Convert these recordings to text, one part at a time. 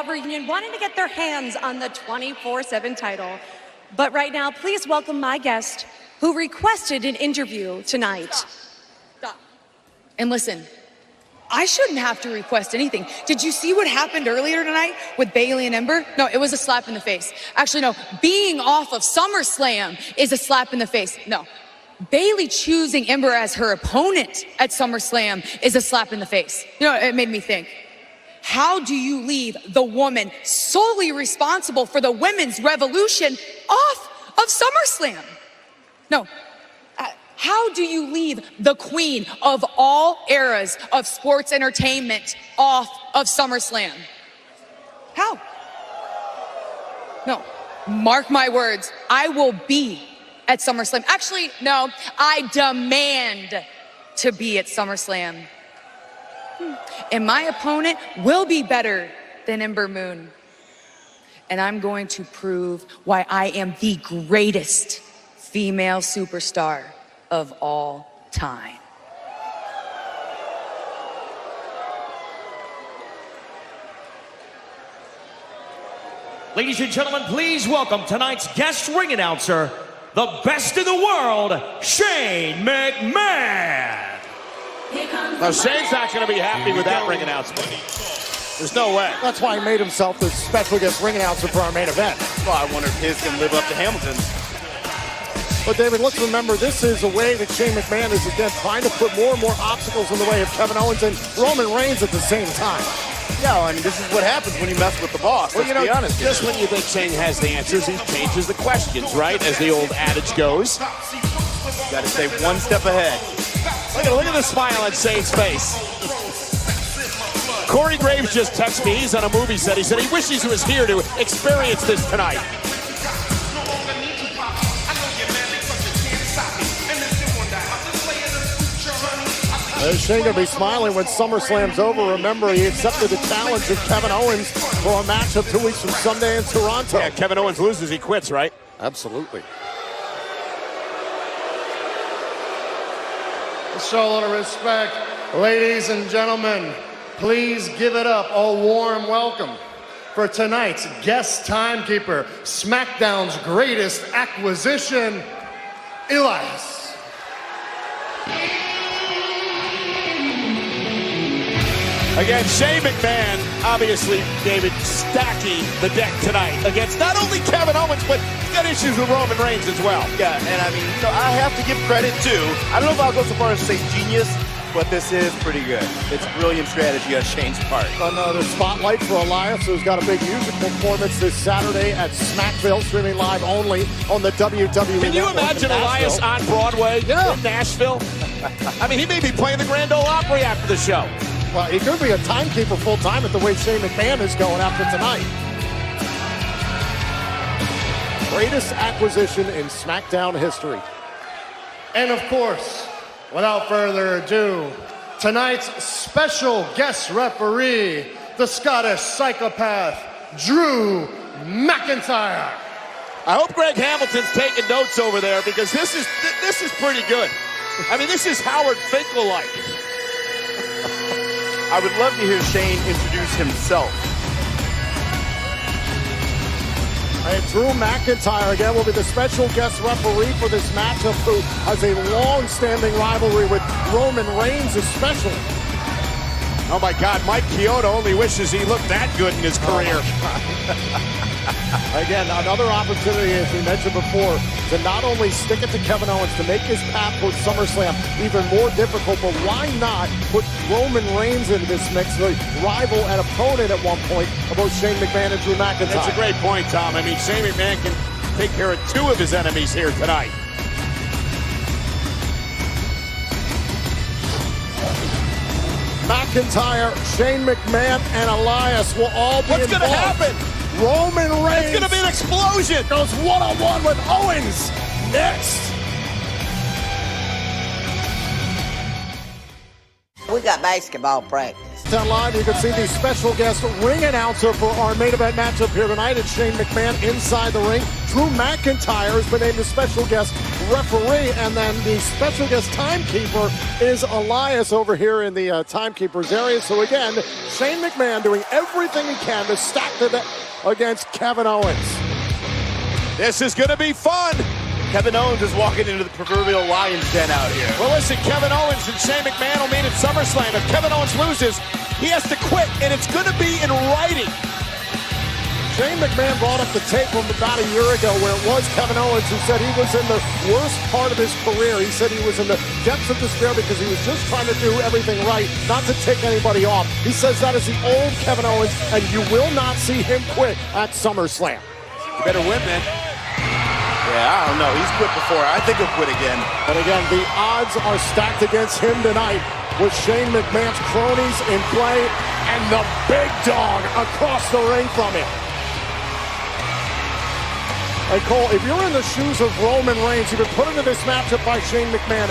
Raw reunion wanting to get their hands on the 24/7 title. But right now, please welcome my guest who requested an interview tonight. Stop. And listen, I shouldn't have to request anything. Did you see what happened earlier tonight with Bayley and Ember? No, it was a slap in the face. Actually, no, being off of SummerSlam is a slap in the face. No, Bayley choosing Ember as her opponent at SummerSlam is a slap in the face. You know, it made me think. How do you leave the woman solely responsible for the women's revolution off of SummerSlam? No. How do you leave the queen of all eras of sports entertainment off of SummerSlam? How? No. Mark my words. I will be at SummerSlam. Actually, no. I demand to be at SummerSlam. And my opponent will be better than Ember Moon. And I'm going to prove why I am the greatest female superstar of all time. Ladies and gentlemen, please welcome tonight's guest ring announcer, the best in the world, Shane McMahon. Now, Shane's not going to be happy with that ring announcement. There's no way. That's why he made himself the special guest ring announcer for our main event. Well, I wonder if his can live up to Hamilton's. But David, let's remember, this is a way that Shane McMahon is again trying to put more and more obstacles in the way of Kevin Owens and Roman Reigns at the same time. Yeah, I mean, this is what happens when you mess with the boss. Well, let's be honest. Just when you think Shane has the answers, he changes the questions, right? As the old adage goes. Got to stay one step ahead. Look at the smile on Shane's face. Corey Graves just texted me. He's on a movie set. He said he wishes he was here to experience this tonight. Shane gonna be smiling when SummerSlam's over. Remember, he accepted the challenge of Kevin Owens for a matchup 2 weeks from Sunday in Toronto. Yeah, Kevin Owens loses, he quits, right? Absolutely. Show a lot of respect. Ladies and gentlemen, please give it up, a warm welcome for tonight's guest timekeeper, SmackDown's greatest acquisition, Elias. Again, Shane McMahon, obviously, David, stacking the deck tonight against not only Kevin Owens, but he's got issues with Roman Reigns as well. Yeah, and I mean, I have to give credit too. I don't know if I'll go so far as to say genius, but this is pretty good. It's brilliant strategy on Shane's part. Another spotlight for Elias, who's got a big music performance this Saturday at Smackville, streaming live only on the WWE Can you Network imagine in Elias on Broadway in Nashville? I mean, he may be playing the Grand Ole Opry after the show. Well, he could be a timekeeper full-time at the way Shane McMahon is going after tonight. Greatest acquisition in SmackDown history. And of course, without further ado, tonight's special guest referee, the Scottish psychopath, Drew McIntyre. I hope Greg Hamilton's taking notes over there because this is pretty good. I mean, this is Howard Finkel-like. I would love to hear Shane introduce himself. And Drew McIntyre, again, will be the special guest referee for this matchup, who has a long-standing rivalry with Roman Reigns especially. Oh, my God, Mike Chioda only wishes he looked that good in his career. Again, another opportunity, as we mentioned before, to not only stick it to Kevin Owens, to make his path towards SummerSlam even more difficult, but why not put Roman Reigns into this mix, the rival and opponent at one point of both Shane McMahon and Drew McIntyre. That's a great point, Tom. I mean, Shane McMahon can take care of two of his enemies here tonight. McIntyre, Shane McMahon, and Elias will all be What's going to involved. happen? Roman Reigns. It's going to be an explosion. Goes one-on-one with Owens next. We got basketball practice. SmackDown Live. You can see the special guest ring announcer for our main event matchup here tonight. It's Shane McMahon inside the ring. Drew McIntyre has been named the special guest referee, and then the special guest timekeeper is Elias over here in the timekeeper's area. So again, Shane McMahon doing everything he can to stack the deck against Kevin Owens. This is going to be fun. Kevin Owens is walking into the proverbial lion's den out here. Well, listen, Kevin Owens and Shane McMahon will meet at SummerSlam. If Kevin Owens loses, he has to quit, and it's going to be in writing. Shane McMahon brought up the tape from about a year ago where it was Kevin Owens who said he was in the worst part of his career. He said he was in the depths of despair because he was just trying to do everything right, not to take anybody off. He says that is the old Kevin Owens, and you will not see him quit at SummerSlam. You better win, man. Yeah, I don't know. He's quit before. I think he'll quit again. But again, the odds are stacked against him tonight with Shane McMahon's cronies in play and the big dog across the ring from him. Hey, Cole, if you're in the shoes of Roman Reigns, you've been put into this matchup by Shane McMahon.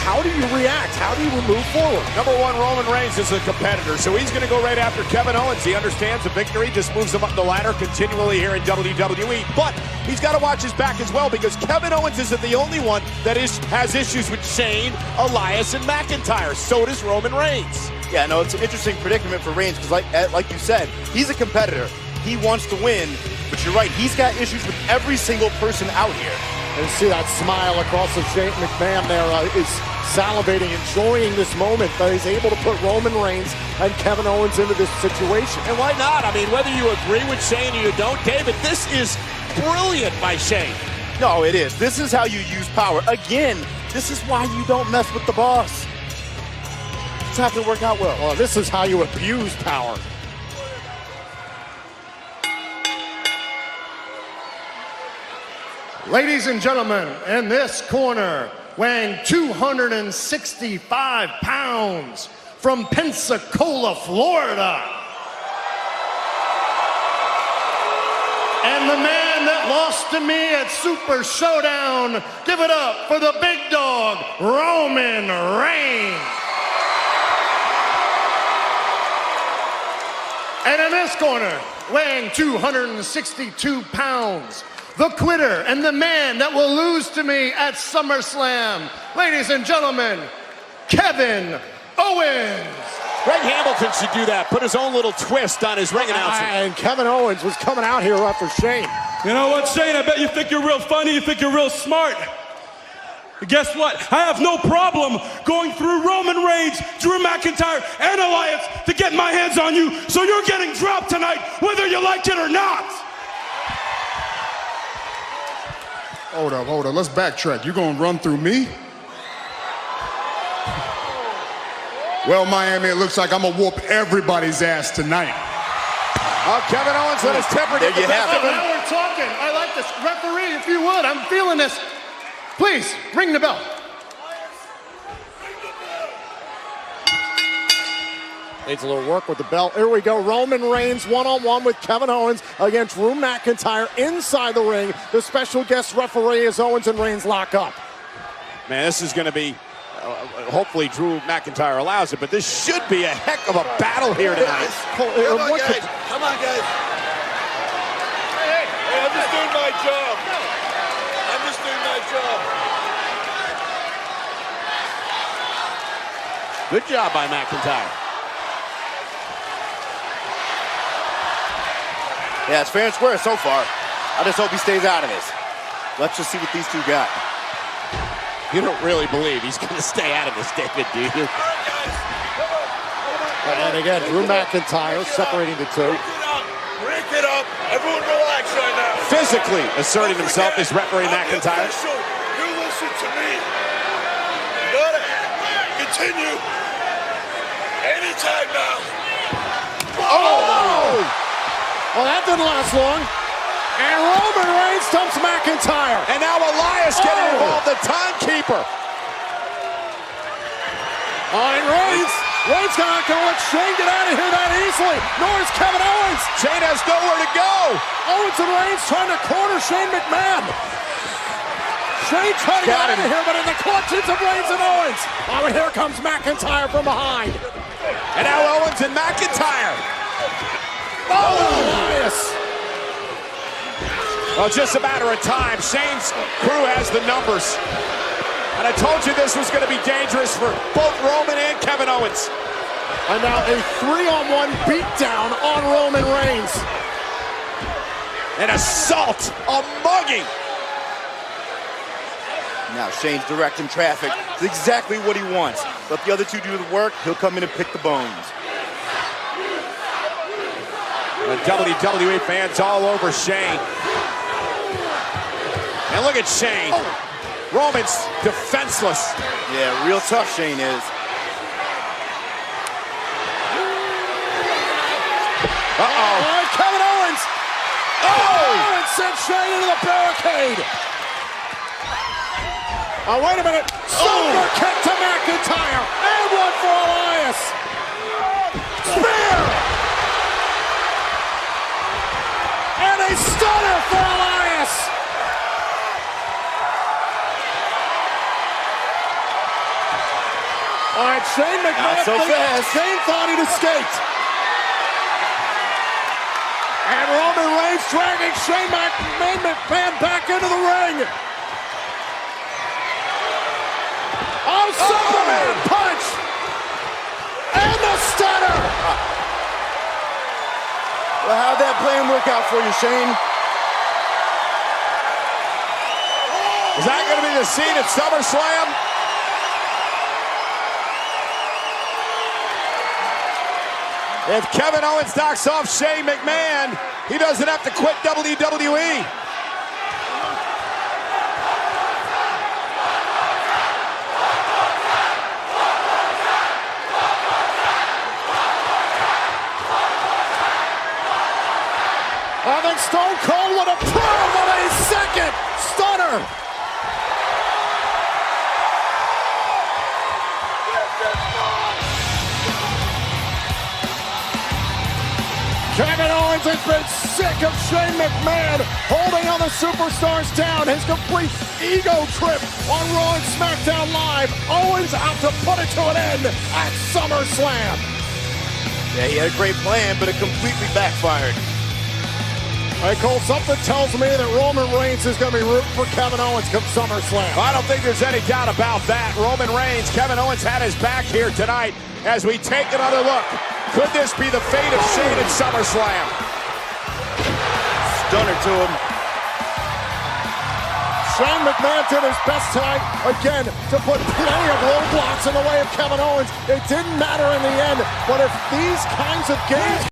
How do you react? How do you move forward? Number one, Roman Reigns is a competitor, so he's going to go right after Kevin Owens. He understands the victory, just moves him up the ladder continually here in WWE. But he's got to watch his back as well, because Kevin Owens isn't the only one that has issues with Shane, Elias, and McIntyre. So does Roman Reigns. Yeah, no, it's an interesting predicament for Reigns, because like you said, he's a competitor. He wants to win, but you're right, he's got issues with every single person out here. And see that smile across the Shane McMahon there is salivating, enjoying this moment that he's able to put Roman Reigns and Kevin Owens into this situation. And why not? I mean, whether you agree with Shane or you don't, David, this is brilliant by Shane. No, it is. This is how you use power. Again, this is why you don't mess with the boss. It's not going to work out well. Well, this is how you abuse power. Ladies and gentlemen, in this corner, weighing 265 pounds from Pensacola, Florida. And the man that lost to me at Super Showdown, give it up for the big dog, Roman Reigns. And in this corner, weighing 262 pounds, the quitter and the man that will lose to me at SummerSlam. Ladies and gentlemen, Kevin Owens. Greg Hamilton should do that, put his own little twist on his ring announcing. And Kevin Owens was coming out here after Shane. You know what, Shane? I bet you think you're real funny, you think you're real smart. But guess what? I have no problem going through Roman Reigns, Drew McIntyre, and Elias to get my hands on you, so you're getting dropped tonight, whether you like it or not. Hold up. Let's backtrack. You're going to run through me? Well, Miami, it looks like I'm going to whoop everybody's ass tonight. Kevin Owens let his temper get the best of him. Now we're talking. I like this. Referee, if you would. I'm feeling this. Please, ring the bell. Needs a little work with the belt. Here we go. Roman Reigns one-on-one with Kevin Owens against Drew McIntyre inside the ring. The special guest referee as Owens and Reigns lock up. Man, this is going to be, hopefully Drew McIntyre allows it, but this should be a heck of a battle here tonight. Come on, guys. Come on, guys. Hey, I'm just doing my job. I'm just doing my job. Good job by McIntyre. Yeah, it's fair and square so far. I just hope he stays out of this. Let's just see what these two got. You don't really believe he's going to stay out of this, David, do you? And again, Drew McIntyre separating the two. Break it up. Everyone relax right now. Physically asserting himself as referee McIntyre. You listen to me. You gotta continue. Anytime now. Oh! Well, that didn't last long. And Roman Reigns stumps McIntyre. And now Elias getting involved, the timekeeper. And Reigns not going to let Shane get out of here that easily, nor is Kevin Owens. Shane has nowhere to go. Owens and Reigns trying to corner Shane McMahon. Shane trying to get out of here, but in the clutches of Reigns and Owens. Oh, and here comes McIntyre from behind. And now Owens and McIntyre. Oh, Elias! Well, just a matter of time. Shane's crew has the numbers. And I told you this was going to be dangerous for both Roman and Kevin Owens. And now a 3-on-1 beatdown on Roman Reigns. An assault, a mugging. Now Shane's directing traffic. It's exactly what he wants. Let the other two do the work. He'll come in and pick the bones. The WWE fans all over Shane. And look at Shane. Roman's defenseless. Yeah, real tough Shane is. Uh-oh. Kevin Owens! Oh! Owens sent Shane into the barricade. Oh, wait a minute. Super kick to McIntyre. And one for Elias. Spear! And a stunner for Elias. All right, Shane McMahon. Not so fast. Shane thought he'd escaped. And Roman Reigns dragging Shane McMahon back into the ring. Oh, Superman punch! And the stunner! Well, how'd that plan work out for you, Shane? Is that going to be the scene at SummerSlam? If Kevin Owens knocks off Shane McMahon, he doesn't have to quit WWE. I think Stone Cold would approve of a second stunner. Kevin Owens has been sick of Shane McMahon holding on the superstars down. His complete ego trip on Raw and SmackDown Live. Owens out to put it to an end at SummerSlam. Yeah, he had a great plan, but it completely backfired. Hey, Cole, something tells me that Roman Reigns is going to be rooting for Kevin Owens come SummerSlam. I don't think there's any doubt about that. Roman Reigns, Kevin Owens had his back here tonight as we take another look. Could this be the fate of Shane at SummerSlam? Stunner to him. Shane McMahon did his best tonight, again, to put plenty of roadblocks in the way of Kevin Owens. It didn't matter in the end, but if these kinds of games